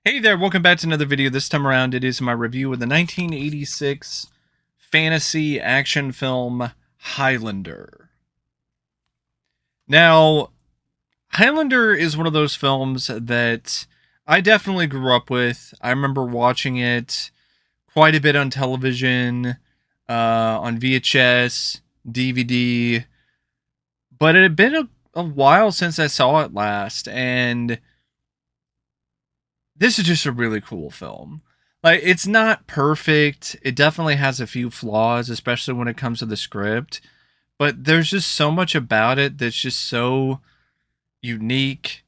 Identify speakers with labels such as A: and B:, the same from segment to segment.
A: Hey there, welcome back to another video. This time around, it is my review of the 1986 fantasy action film Highlander. Now, Highlander is one of those films that I definitely grew up with. I remember watching it quite a bit on television, on VHS, DVD, but it had been a while since I saw it last, and this is just a really cool film. Like, it's not perfect. It definitely has a few flaws, especially when it comes to the script. But there's just so much about it that's just so unique,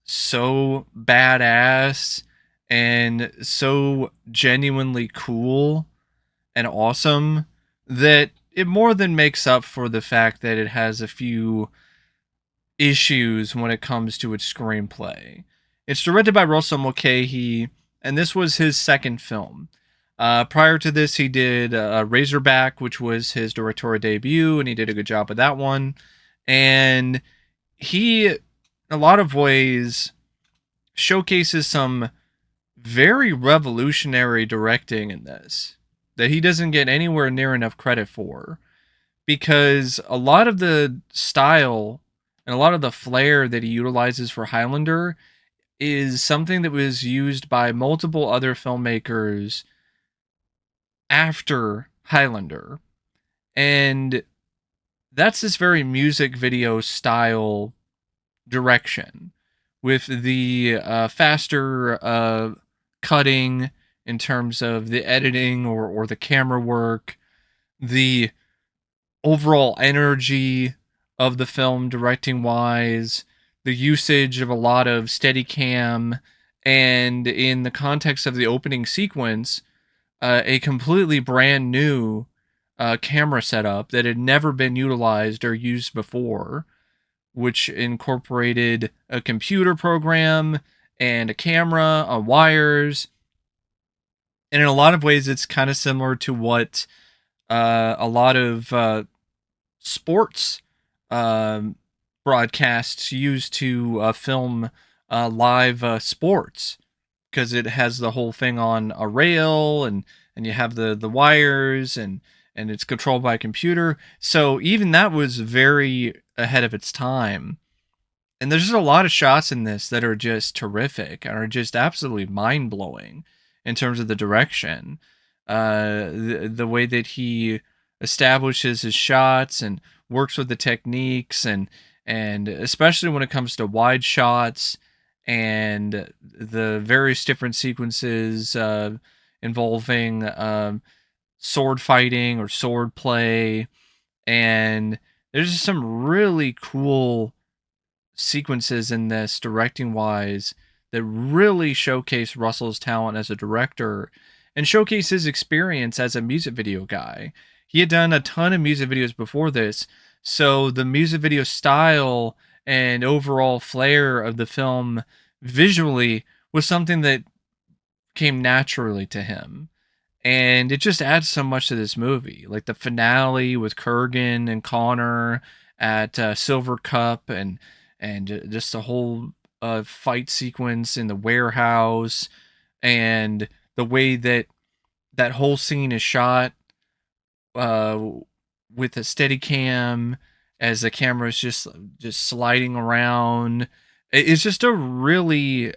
A: so badass, and so genuinely cool and awesome that it more than makes up for the fact that it has a few issues when it comes to its screenplay. It's directed by Mulcahy, and this was his second film. Prior to this, he did Razorback, which was his directorial debut, and he did a good job with that one. And he, in a lot of ways, showcases some very revolutionary directing in this that he doesn't get anywhere near enough credit for, because a lot of the style and a lot of the flair that he utilizes for Highlander is something that was used by multiple other filmmakers after Highlander. And that's this very music video style direction with the faster cutting in terms of the editing or the camera work, the overall energy of the film directing wise, the usage of a lot of Steadicam, and in the context of the opening sequence, a completely brand new camera setup that had never been utilized or used before, which incorporated a computer program and a camera on wires. And in a lot of ways, it's kind of similar to what a lot of sports um, broadcasts used to film live sports, because it has the whole thing on a rail, and you have the wires, and it's controlled by a computer. So even that was very ahead of its time. And there's just a lot of shots in this that are just terrific and are just absolutely mind blowing in terms of the direction, the way that he establishes his shots and works with the techniques, and especially when it comes to wide shots and the various different sequences involving sword fighting or sword play. And there's just some really cool sequences in this directing wise that really showcase Russell's talent as a director and showcase his experience as a music video guy. He had done a ton of music videos before this, so the music video style and overall flair of the film visually was something that came naturally to him. And it just adds so much to this movie. Like the finale with Kurgan and Connor at Silver Cup, and just the whole fight sequence in the warehouse, and the way that that whole scene is shot uh, with a steady cam as the camera is just sliding around. It's just a really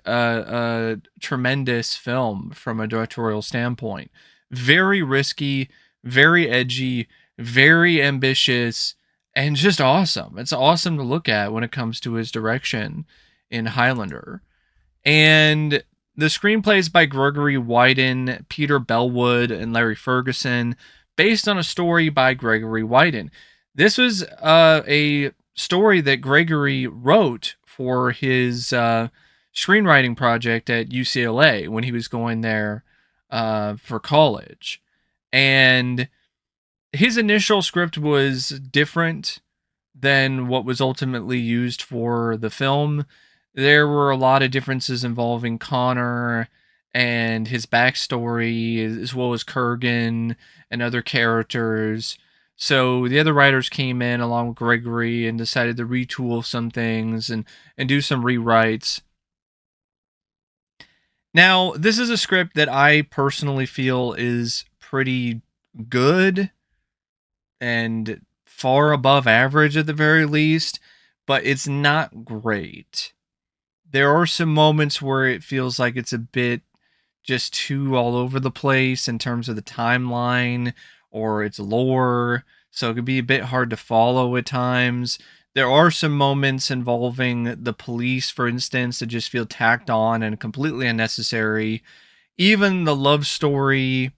A: tremendous film from a directorial standpoint. Very risky, very edgy, very ambitious, and just awesome. It's awesome to look at when it comes to his direction in Highlander. And the screenplay is by Gregory Wyden, Peter Bellwood, and Larry Ferguson, based on a story by Gregory Wyden. This was a story that Gregory wrote for his screenwriting project at UCLA when he was going there for college. And his initial script was different than what was ultimately used for the film. There were a lot of differences involving Connor and his backstory, as well as Kurgan and other characters. So the other writers came in along with Gregory and decided to retool some things and do some rewrites. Now, this is a script that I personally feel is pretty good and far above average at the very least, but it's not great. There are some moments where it feels like it's a bit just too all over the place in terms of the timeline or its lore, so it could be a bit hard to follow at times. There are some moments involving the police, for instance, that just feel tacked on and completely unnecessary. Even the love story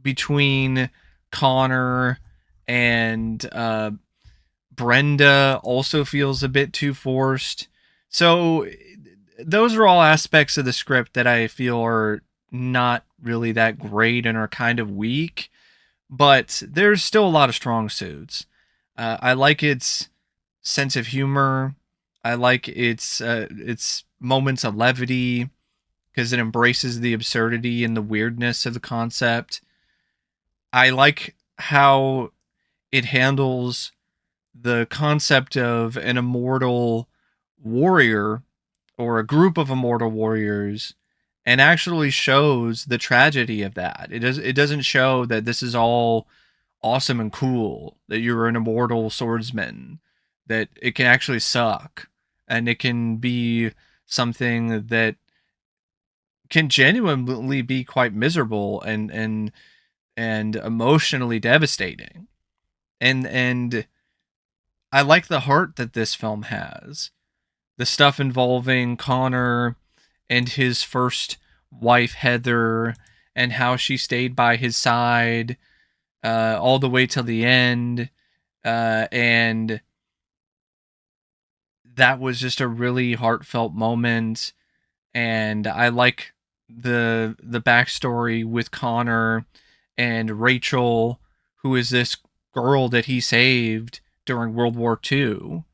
A: between Connor and Brenda also feels a bit too forced. So those are all aspects of the script that I feel are not really that great and are kind of weak, but there's still a lot of strong suits. I like its sense of humor. I like its moments of levity because it embraces the absurdity and the weirdness of the concept. I like how it handles the concept of an immortal warrior or a group of immortal warriors and actually shows the tragedy of that. It doesn't show that this is all awesome and cool, that you're an immortal swordsman, that it can actually suck and it can be something that can genuinely be quite miserable and emotionally devastating. And I like the heart that this film has. The stuff involving Connor and his first wife Heather and how she stayed by his side all the way till the end, and that was just a really heartfelt moment. And I like the backstory with Connor and Rachel, who is this girl that he saved during World War II.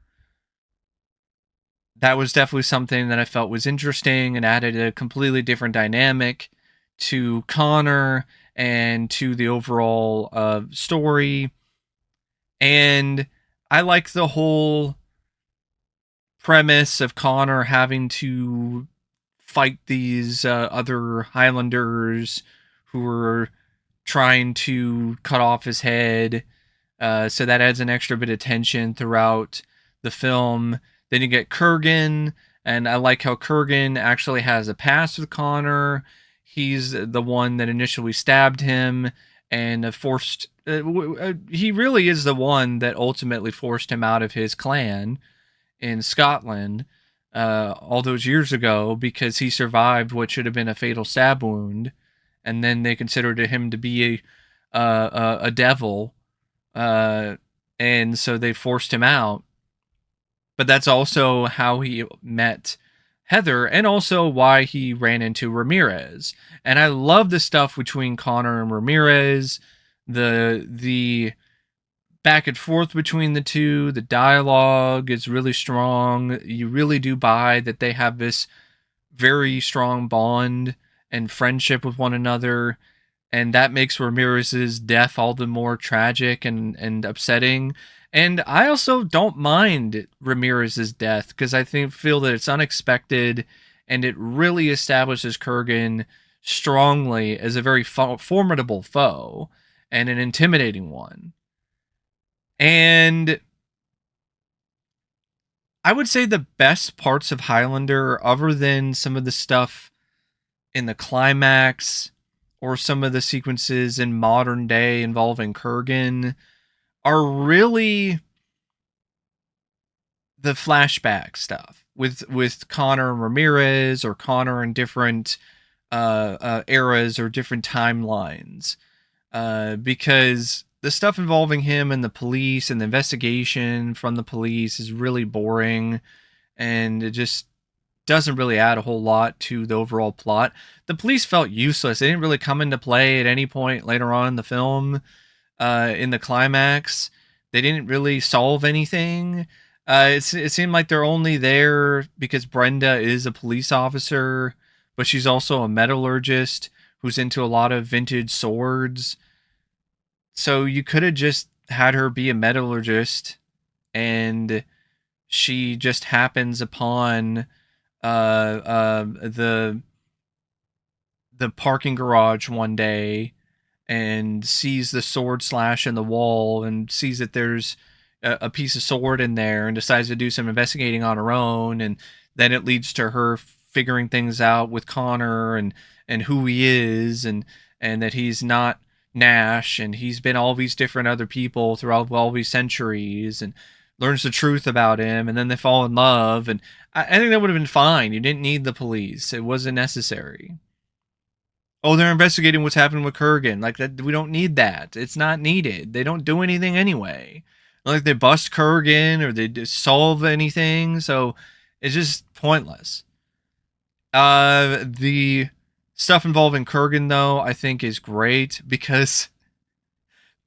A: That was definitely something that I felt was interesting and added a completely different dynamic to Connor and to the overall story. And I like the whole premise of Connor having to fight these other Highlanders who were trying to cut off his head. So that adds an extra bit of tension throughout the film. Then you get Kurgan, and I like how Kurgan actually has a past with Connor. He's the one that initially stabbed him and forced. He really is the one that ultimately forced him out of his clan in Scotland all those years ago because he survived what should have been a fatal stab wound, and then they considered him to be a devil, uh, and so they forced him out. But that's also how he met Heather, and also why he ran into Ramirez. And I love the stuff between Connor and Ramirez, the back and forth between the two. The dialogue is really strong. You really do buy that they have this very strong bond and friendship with one another, and that makes Ramirez's death all the more tragic and upsetting. And I also don't mind Ramirez's death because I feel that it's unexpected and it really establishes Kurgan strongly as a very formidable foe and an intimidating one. And I would say the best parts of Highlander, other than some of the stuff in the climax or some of the sequences in modern day involving Kurgan, are really the flashback stuff with Connor and Ramirez, or Connor in different eras or different timelines, because the stuff involving him and the police and the investigation from the police is really boring, and it just doesn't really add a whole lot to the overall plot. The police felt useless. They didn't really come into play at any point later on in the film. In the climax, they didn't really solve anything. It seemed like they're only there because Brenda is a police officer, but she's also a metallurgist who's into a lot of vintage swords. So you could have just had her be a metallurgist, and she just happens upon the parking garage one day and sees the sword slash in the wall and sees that there's a piece of sword in there and decides to do some investigating on her own, and then it leads to her figuring things out with Connor and who he is, and that he's not Nash, and he's been all these different other people throughout all these centuries, and learns the truth about him, and then they fall in love. And I think that would have been fine. You didn't need the police. It wasn't necessary. Oh, they're investigating what's happened with Kurgan. Like that, we don't need that. It's not needed. They don't do anything anyway. Like they bust Kurgan or they solve anything, so it's just pointless. The stuff involving Kurgan though, I think is great because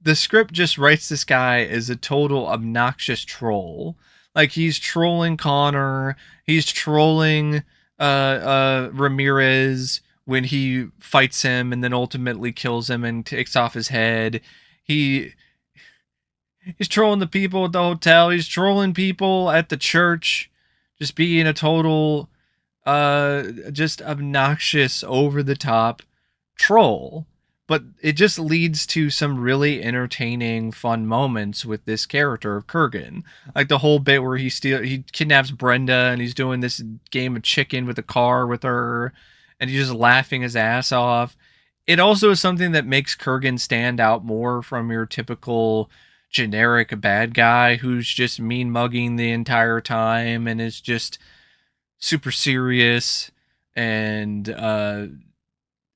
A: the script just writes this guy as a total obnoxious troll. Like he's trolling Connor, he's trolling Ramirez when he fights him and then ultimately kills him and takes off his head. He he's trolling the people at the hotel, he's trolling people at the church, just being a total just obnoxious, over the top troll. But it just leads to some really entertaining, fun moments with this character of Kurgan. Like the whole bit where he kidnaps Brenda and he's doing this game of chicken with the car with her, and he's just laughing his ass off. It also is something that makes Kurgan stand out more from your typical generic bad guy who's just mean mugging the entire time and is just super serious, and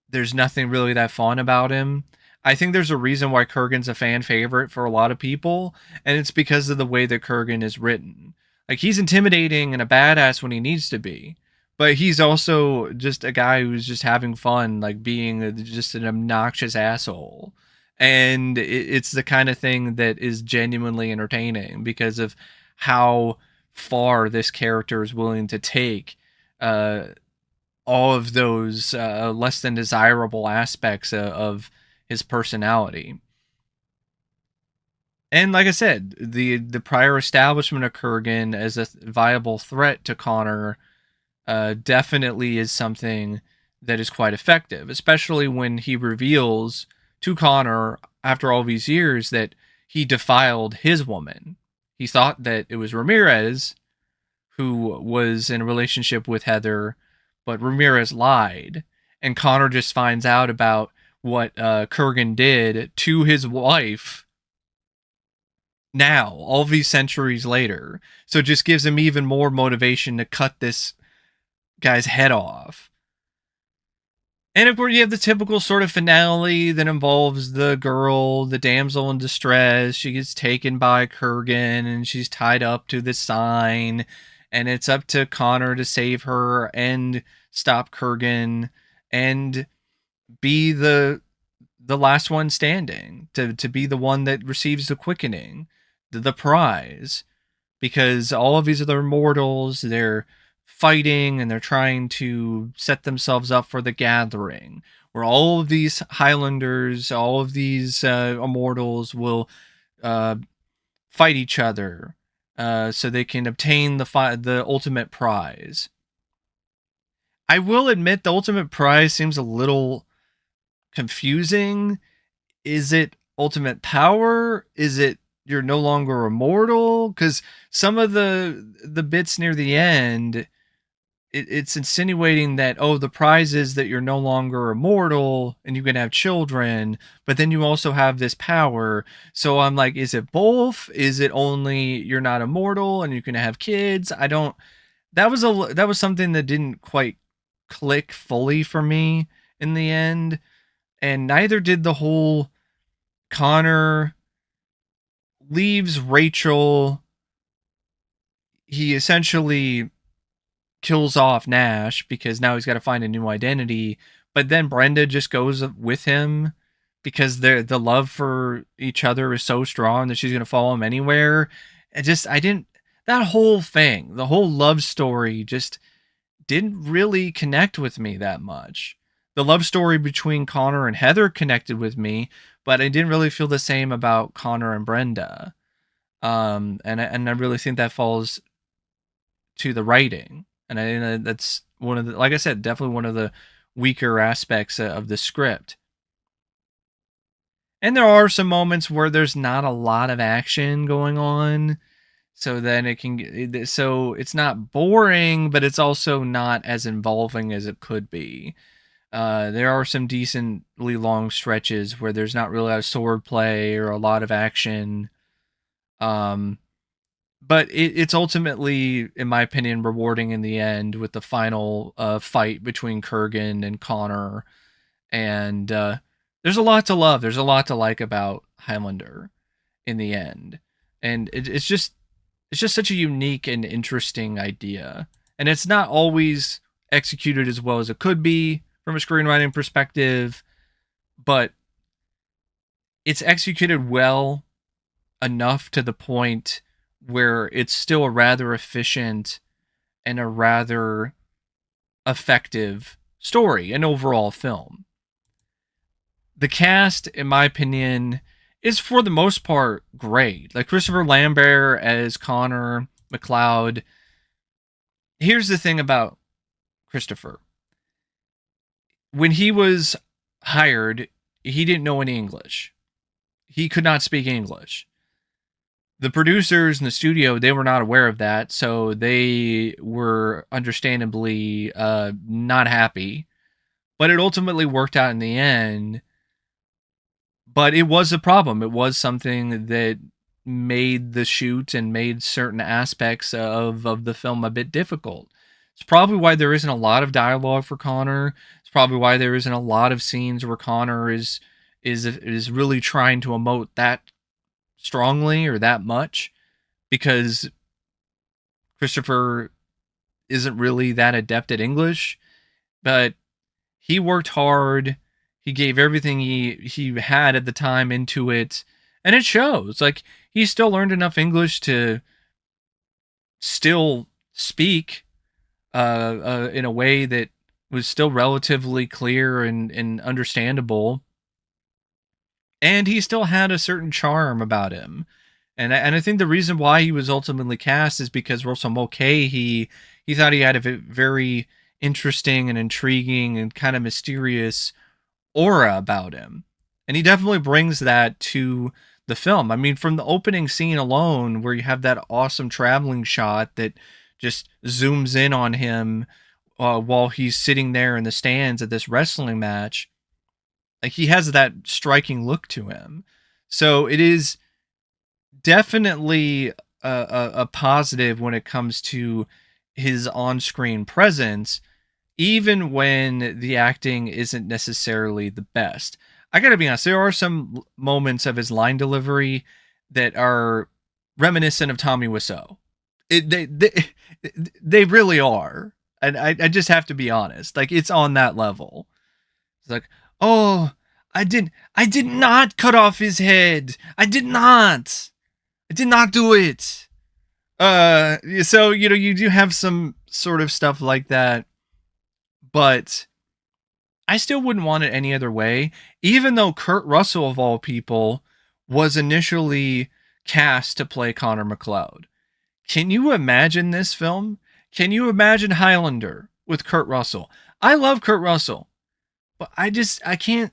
A: there's nothing really that fun about him. I think there's a reason why Kurgan's a fan favorite for a lot of people, and it's because of the way that Kurgan is written. Like he's intimidating and a badass when he needs to be, but he's also just a guy who's just having fun, like being just an obnoxious asshole. And it's the kind of thing that is genuinely entertaining because of how far this character is willing to take uh, all of those less than desirable aspects of his personality. And like I said, the prior establishment of Kurgan as a viable threat to Connor definitely is something that is quite effective, especially when he reveals to Connor after all these years that he defiled his woman. He thought that it was Ramirez who was in a relationship with Heather, but Ramirez lied. And Connor just finds out about what Kurgan did to his wife now, all these centuries later. So it just gives him even more motivation to cut this guy's head off. And of course, you have the typical sort of finale that involves the girl, the damsel in distress. She gets taken by Kurgan and she's tied up to the sign. And it's up to Connor to save her and stop Kurgan and be the last one standing, to be the one that receives the quickening, the prize. Because all of these other mortals, they're fighting and they're trying to set themselves up for the gathering, where all of these Highlanders, all of these immortals will uh, fight each other so they can obtain the ultimate prize. I will admit the ultimate prize seems a little confusing. Is it ultimate power? Is it you're no longer immortal? Because some of the bits near the end, it's insinuating that, oh, the prize is that you're no longer immortal and you can have children, but then you also have this power. So I'm like, is it both? Is it only you're not immortal and you can have kids? I don't. That was something that didn't quite click fully for me in the end, and neither did the whole Connor leaves Rachel. He essentially kills off Nash because now he's got to find a new identity. But then Brenda just goes with him because the love for each other is so strong that she's going to follow him anywhere. I didn't, that whole thing, the whole love story just didn't really connect with me that much. The love story between Connor and Heather connected with me, but I didn't really feel the same about Connor and Brenda. And I really think that falls to the writing. And that's one of the, like I said, definitely one of the weaker aspects of the script. And there are some moments where there's not a lot of action going on, so then it can, so it's not boring, but it's also not as involving as it could be. There are some decently long stretches where there's not really a lot of sword play or a lot of action. Um, but it's ultimately, in my opinion, rewarding in the end with the final fight between Kurgan and Connor. And there's a lot to love. There's a lot to like about Highlander in the end. And it's just such a unique and interesting idea. And it's not always executed as well as it could be from a screenwriting perspective, but it's executed well enough to the point where it's still a rather efficient and a rather effective story and overall film. The cast, in my opinion, is for the most part great. Like Christopher Lambert as Connor McLeod. Here's the thing about Christopher. When he was hired, he didn't know any English. He could not speak English. The producers in the studio, they were not aware of that, so they were understandably not happy. But it ultimately worked out in the end. But it was a problem. It was something that made the shoot and made certain aspects of the film a bit difficult. It's probably why there isn't a lot of dialogue for Connor. It's probably why there isn't a lot of scenes where Connor is really trying to emote that strongly or that much, because Christopher isn't really that adept at English. But he worked hard. He gave everything he had at the time into it, and it shows. Like, he still learned enough English to still speak in a way that was still relatively clear and understandable. And he still had a certain charm about him. And I think the reason why he was ultimately cast is because Russell Mulcahy, he thought he had a very interesting and intriguing and kind of mysterious aura about him. And he definitely brings that to the film. I mean, from the opening scene alone, where you have that awesome traveling shot that just zooms in on him while he's sitting there in the stands at this wrestling match, like, he has that striking look to him. So it is definitely a positive when it comes to his on-screen presence, even when the acting isn't necessarily the best. I gotta be honest, there are some moments of his line delivery that are reminiscent of Tommy Wiseau. They really are. And I just have to be honest. Like, it's on that level. It's like, oh, I did not cut off his head. I did not do it. So, you do have some sort of stuff like that, but I still wouldn't want it any other way, even though Kurt Russell, of all people, was initially cast to play Connor McLeod. Can you imagine this film? Can you imagine Highlander with Kurt Russell? I love Kurt Russell, but I can't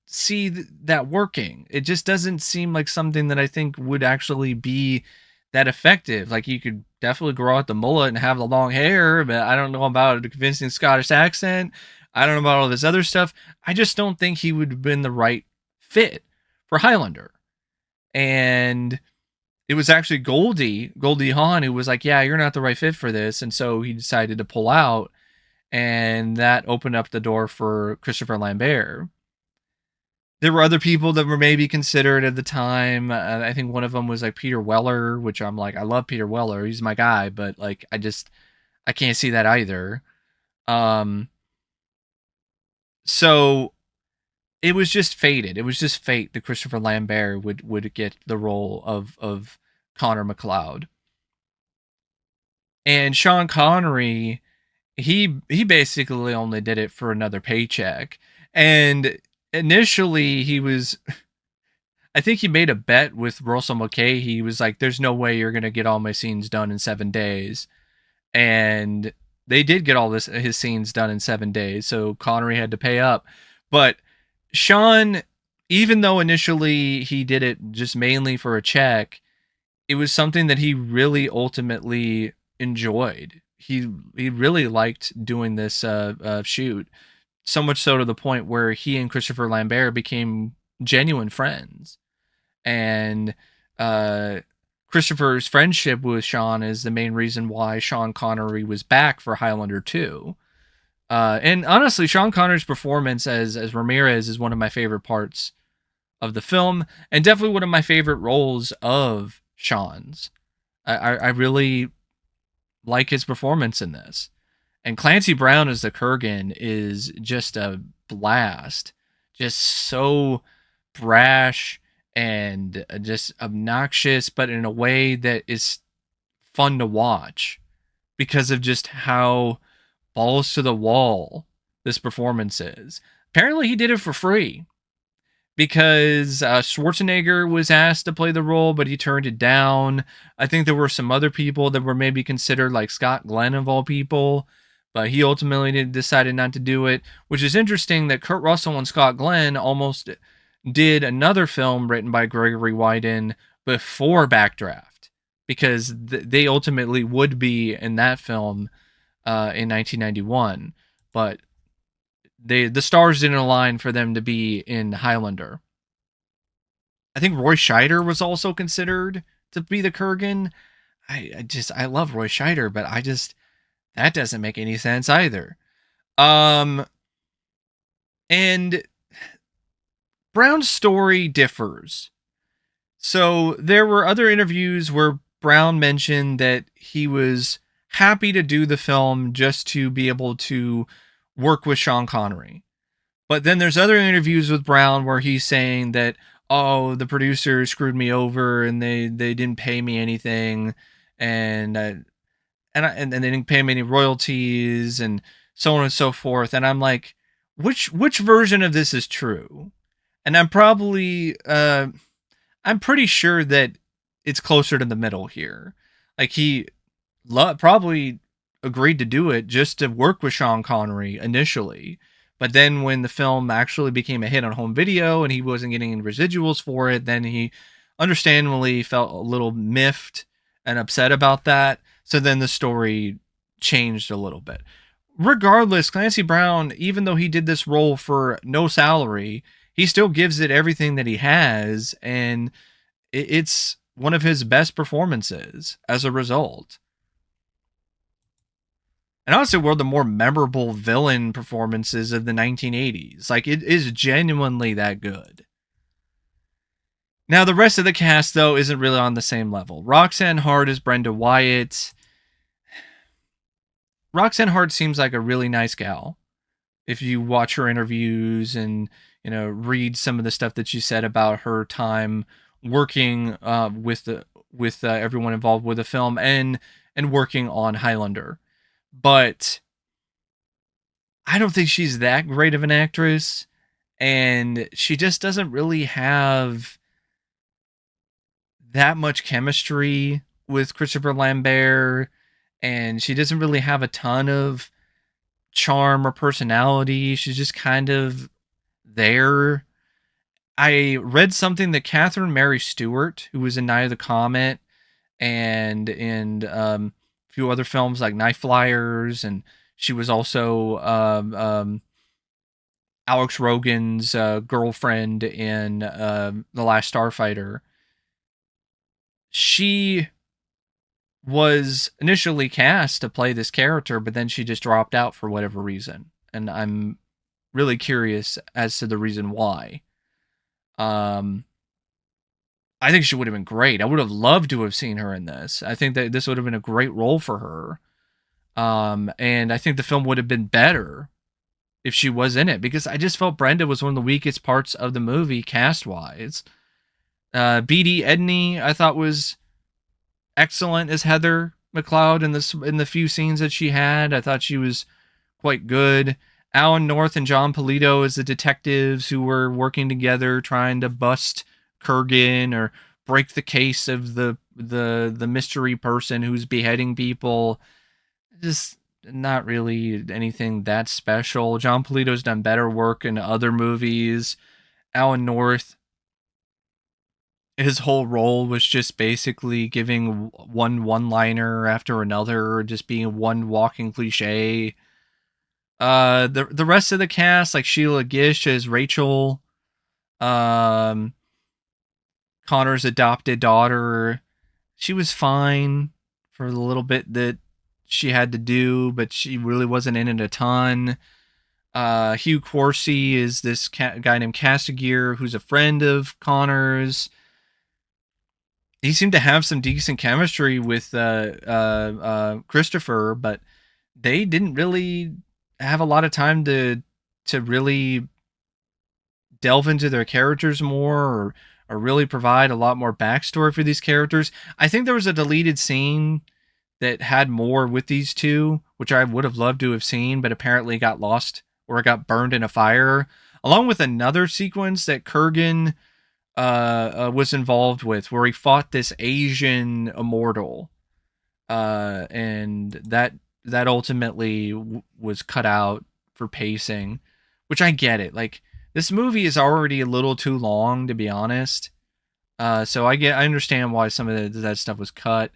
A: see that working. It just doesn't seem like something that I think would actually be that effective. Like, you could definitely grow out the mullet and have the long hair, but I don't know about a convincing Scottish accent. I don't know about all this other stuff. I just don't think he would have been the right fit for Highlander. And it was actually Goldie Hawn, who was like, yeah, you're not the right fit for this. And so he decided to pull out, and that opened up the door for Christopher Lambert. There were other people that were maybe considered at the time. I think one of them was like Peter Weller, which I'm like, I love Peter Weller. He's my guy, but like, I can't see that either. Um, so it was just fated. It was just fate that Christopher Lambert would get the role of Connor McLeod. And Sean Connery, he basically only did it for another paycheck. And initially he was, I think he made a bet with Russell Mulcahy. He was like, there's no way you're going to get all my scenes done in 7 days. and they did get all this his scenes done in 7 days. So Connery had to pay up, but Sean, even though initially he did it just mainly for a check, it was something that he really ultimately enjoyed. He really liked doing this shoot, so much so to the point where he and Christopher Lambert became genuine friends. And uh, Christopher's friendship with Sean is the main reason why Sean Connery was back for Highlander 2. And honestly, Sean Connery's performance as Ramirez is one of my favorite parts of the film, and definitely one of my favorite roles of Sean's. I really like his performance in this. And Clancy Brown as the Kurgan is just a blast. Just so brash and just obnoxious, but in a way that is fun to watch because of just how balls to the wall this performance is. Apparently, he did it for free because Schwarzenegger was asked to play the role, but he turned it down. I think there were some other people that were maybe considered, like Scott Glenn of all people, but he ultimately decided not to do it, which is interesting that Kurt Russell and Scott Glenn almost did another film written by Gregory Wyden before Backdraft, because they ultimately would be in that film in 1991, but the stars didn't align for them to be in Highlander. I think Roy Scheider was also considered to be the Kurgan. I love Roy Scheider, but that doesn't make any sense either. And Brown's story differs. So there were other interviews where Brown mentioned that he was happy to do the film just to be able to work with Sean Connery. But then there's other interviews with Brown where he's saying that, oh, the producer screwed me over and they didn't pay me anything, and and they didn't pay me any royalties and so on and so forth. And I'm like, which version of this is true? And I'm pretty sure that it's closer to the middle here. Like he probably agreed to do it just to work with Sean Connery initially. But then when the film actually became a hit on home video and he wasn't getting any residuals for it, then he understandably felt a little miffed and upset about that. So then the story changed a little bit. Regardless, Clancy Brown, even though he did this role for no salary, he still gives it everything that he has, and it's one of his best performances as a result. And honestly, one of the more memorable villain performances of the 1980s. Like, it is genuinely that good. Now, the rest of the cast, though, isn't really on the same level. Roxanne Hart is Brenda Wyatt. Roxanne Hart seems like a really nice gal. If you watch her interviews and, read some of the stuff that she said about her time working with everyone involved with the film and working on Highlander. But I don't think she's that great of an actress, and she just doesn't really have that much chemistry with Christopher Lambert, and she doesn't really have a ton of charm or personality. She's just kind of there. I read something that Catherine Mary Stewart, who was in Night of the Comet and in a few other films like Night Flyers, and she was also Alex Rogan's girlfriend in The Last Starfighter. She was initially cast to play this character, but then she just dropped out for whatever reason. And I'm really curious as to the reason why. I think she would have been great. I would have loved to have seen her in this. I think that this would have been a great role for her. And I think the film would have been better if she was in it, because I just felt Brenda was one of the weakest parts of the movie cast wise. Beatie Edney I thought was excellent as Heather McLeod in the few scenes that she had. I thought she was quite good. Alan North and Jon Polito as the detectives who were working together trying to bust Kurgan or break the case of the mystery person who's beheading people. just not really anything that special. Jon Polito's done better work in other movies. Alan North, his whole role was just basically giving one-liner after another, just being one walking cliche. The rest of the cast, like Sheila Gish as Rachel, um, Connor's adopted daughter, she was fine for the little bit that she had to do, but she really wasn't in it a ton. Hugh Corsi is this guy named Castigier, who's a friend of Connor's. He seemed to have some decent chemistry with Christopher, but they didn't really have a lot of time to really delve into their characters more, or really provide a lot more backstory for these characters. I think there was a deleted scene that had more with these two, which I would have loved to have seen, but apparently got lost or got burned in a fire, along with another sequence that Kurgan was involved with, where he fought this Asian immortal, and that ultimately was cut out for pacing, which I get it. Like, this movie is already a little too long, to be honest. So I understand why some of that stuff was cut.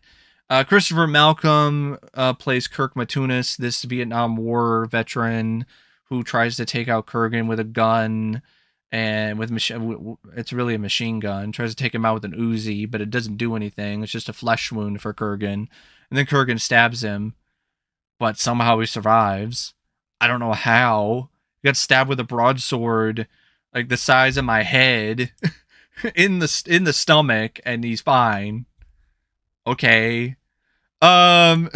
A: Christopher Malcolm plays Kirk Matunis, this Vietnam War veteran who tries to take out Kurgan with a gun, and it's really a machine gun. Tries to take him out with an Uzi, but it doesn't do anything. It's just a flesh wound for Kurgan, and then Kurgan stabs him, but somehow he survives. I don't know how. He got stabbed with a broadsword, like the size of my head, in the stomach, and he's fine. Okay. And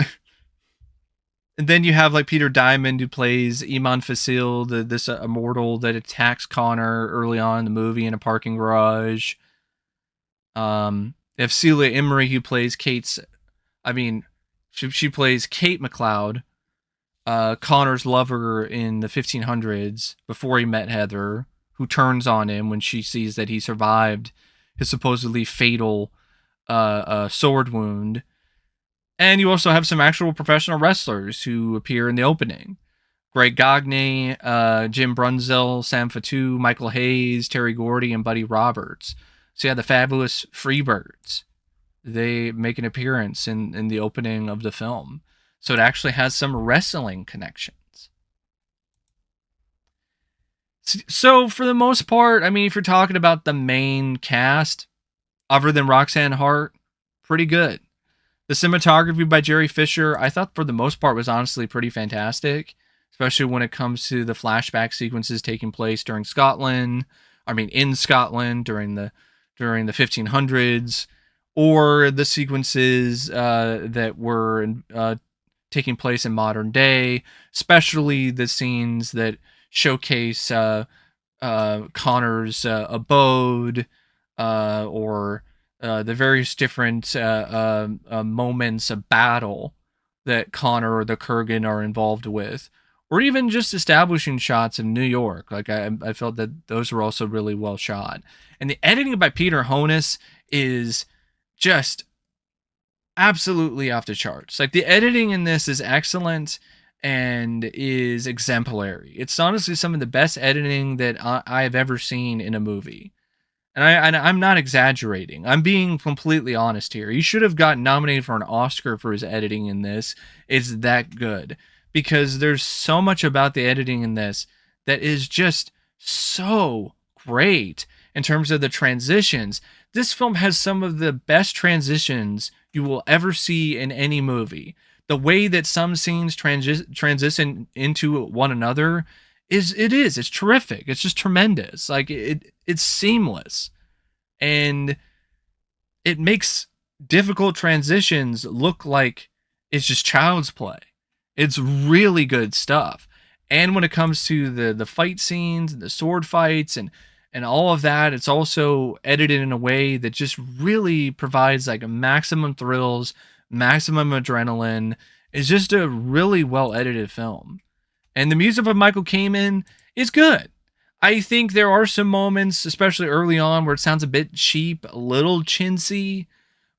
A: then you have like Peter Diamond, who plays Iman Fasil, this immortal that attacks Connor early on in the movie in a parking garage. They have Celia Imrie, who plays she plays Kate McLeod, Connor's lover in the 1500s before he met Heather, who turns on him when she sees that he survived his supposedly fatal sword wound. And you also have some actual professional wrestlers who appear in the opening. Greg Gagne, Jim Brunzell, Sam Fatu, Michael Hayes, Terry Gordy, and Buddy Roberts. So yeah, the fabulous Freebirds. They make an appearance in the opening of the film. So it actually has some wrestling connections. So for the most part, I mean, if you're talking about the main cast, other than Roxanne Hart, pretty good. The cinematography by Jerry Fisher, I thought for the most part was honestly pretty fantastic, especially when it comes to the flashback sequences taking place during Scotland. I mean, in Scotland during the 1500s, or the sequences that were taking place in modern day, especially the scenes that showcase Connor's abode, or the various different moments of battle that Connor or the Kurgan are involved with, or even just establishing shots of New York. Like, I felt that those were also really well shot. And the editing by Peter Honus is just absolutely off the charts. Like, the editing in this is excellent and is exemplary. It's honestly some of the best editing that I have ever seen in a movie. And I'm not exaggerating. I'm being completely honest here. He should have gotten nominated for an Oscar for his editing in this. It's that good. Because there's so much about the editing in this that is just so great in terms of the transitions. This film has some of the best transitions you will ever see in any movie. The way that some scenes transition into one another it's terrific. It's just tremendous. Like, it's seamless, and it makes difficult transitions look like it's just child's play. It's really good stuff. And when it comes to the fight scenes and the sword fights and all of that, it's also edited in a way that just really provides like a maximum thrills, maximum adrenaline. It's just a really well edited film. And the music of Michael Kamen is good. I think there are some moments, especially early on, where it sounds a bit cheap, a little chintzy.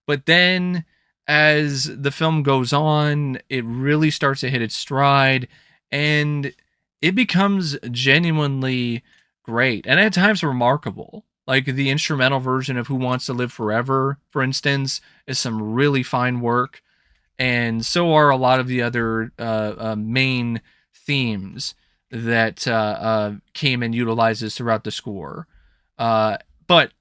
A: But then as the film goes on, it really starts to hit its stride, and it becomes genuinely great and at times remarkable. Like the instrumental version of Who Wants to Live Forever, for instance, is some really fine work, and so are a lot of the other main themes that Kamen utilizes throughout the score. Uh, but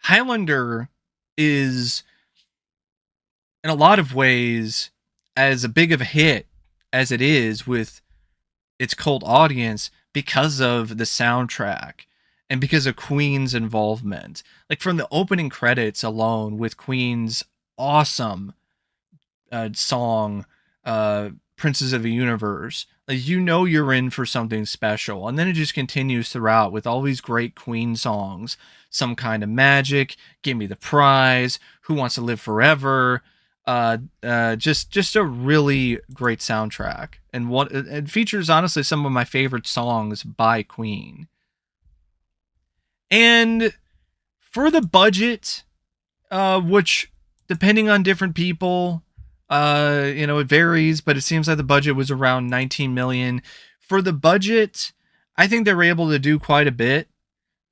A: Highlander is, in a lot of ways, as a big of a hit as it is with its cult audience because of the soundtrack and because of Queen's involvement. Like from the opening credits alone, with Queen's awesome song, uh, Princes of the Universe, like you know you're in for something special. And then it just continues throughout with all these great Queen songs. Some Kind of Magic, Give Me the Prize, Who Wants to Live Forever. Just a really great soundtrack, and what it features honestly some of my favorite songs by Queen. And for the budget, which depending on different people, it varies, but it seems like the budget was around 19 million. For the budget, I think they were able to do quite a bit.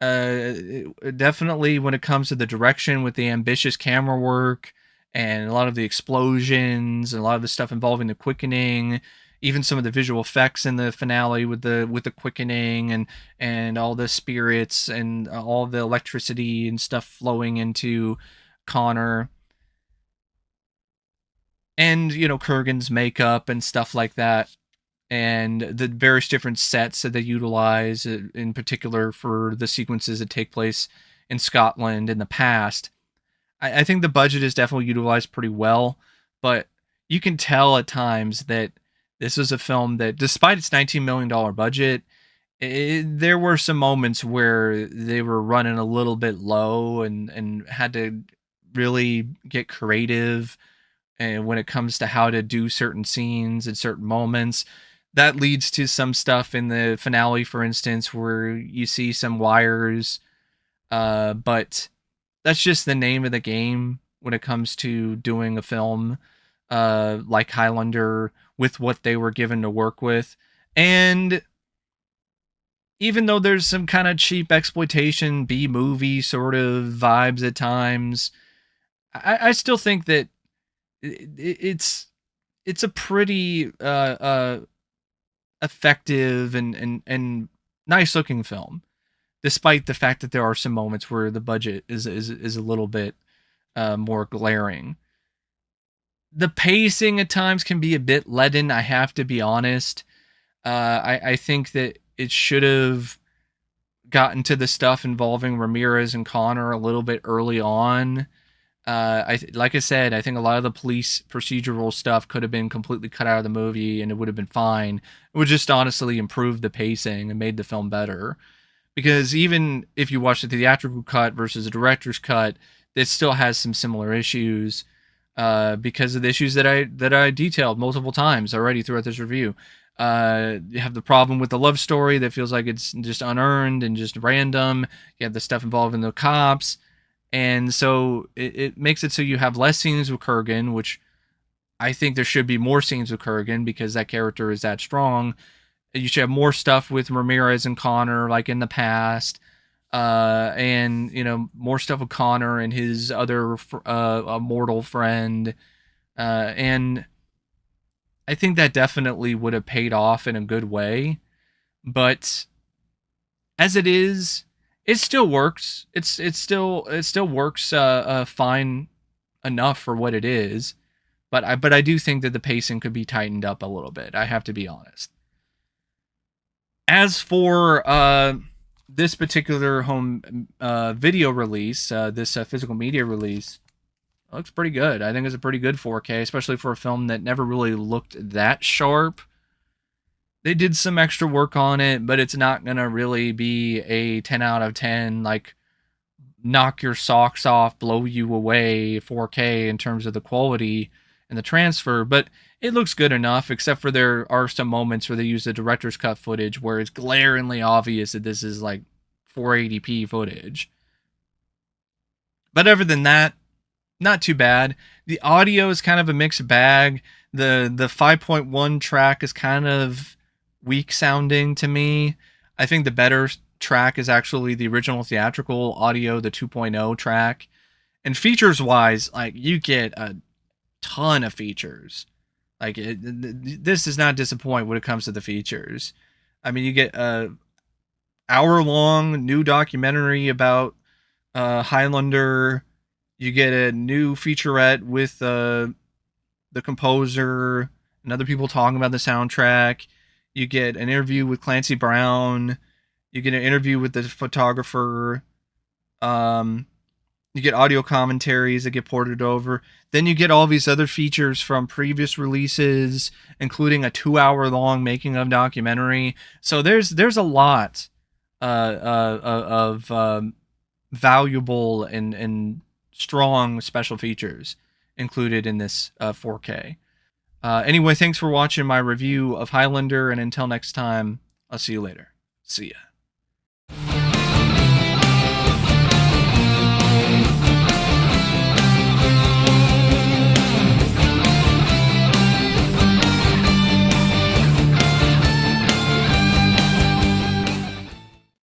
A: Definitely when it comes to the direction with the ambitious camera work and a lot of the explosions and a lot of the stuff involving the quickening, even some of the visual effects in the finale with the quickening and all the spirits and all the electricity and stuff flowing into Connor, and Kurgan's makeup and stuff like that, and the various different sets that they utilize, in particular for the sequences that take place in Scotland in the past. I think the budget is definitely utilized pretty well, but you can tell at times that this is a film that, despite its $19 million budget, there were some moments where they were running a little bit low and had to really get creative, and when it comes to how to do certain scenes at certain moments. That leads to some stuff in the finale, for instance, where you see some wires, but that's just the name of the game when it comes to doing a film like Highlander with what they were given to work with. And even though there's some kind of cheap exploitation B-movie sort of vibes at times, I still think that it's a pretty effective and nice looking film, despite the fact that there are some moments where the budget is a little bit more glaring. The pacing at times can be a bit leaden, I have to be honest. I think that it should have gotten to the stuff involving Ramirez and Connor a little bit early on. Like I said, I think a lot of the police procedural stuff could have been completely cut out of the movie, and it would have been fine. It would just honestly improve the pacing and made the film better. Because even if you watch the theatrical cut versus the director's cut, it still has some similar issues, because of the issues that I detailed multiple times already throughout this review. You have the problem with the love story that feels like it's just unearned and just random. You have the stuff involving the cops, and so it makes it so you have less scenes with Kurgan, which I think there should be more scenes with Kurgan because that character is that strong. You should have more stuff with Ramirez and Connor, like in the past, and more stuff with Connor and his other mortal friend, and I think that definitely would have paid off in a good way. But as it is, it still works. It still works fine enough for what it is. But I do think that the pacing could be tightened up a little bit. I have to be honest. As for this particular home video release, this physical media release, it looks pretty good. I think it's a pretty good 4K, especially for a film that never really looked that sharp. They did some extra work on it, but it's not going to really be a 10 out of 10, like, knock your socks off, blow you away 4K in terms of the quality and the transfer, but it looks good enough, except for there are some moments where they use the director's cut footage where it's glaringly obvious that this is like 480p footage. But other than that, not too bad. The audio is kind of a mixed bag. The 5.1 track is kind of weak sounding to me. I think the better track is actually the original theatrical audio, the 2.0 track. And features wise, like, you get a ton of features. Like, this does not disappoint when it comes to the features. I mean, you get a hour long new documentary about Highlander. You get a new featurette with the composer and other people talking about the soundtrack. You get an interview with Clancy Brown. You get an interview with the photographer. Um, you get audio commentaries that get ported over. Then you get all these other features from previous releases, including a 2 hour long making of documentary. So there's a lot of valuable and strong special features included in this 4K. Anyway, thanks for watching my review of Highlander, and until next time, I'll see you later. See ya.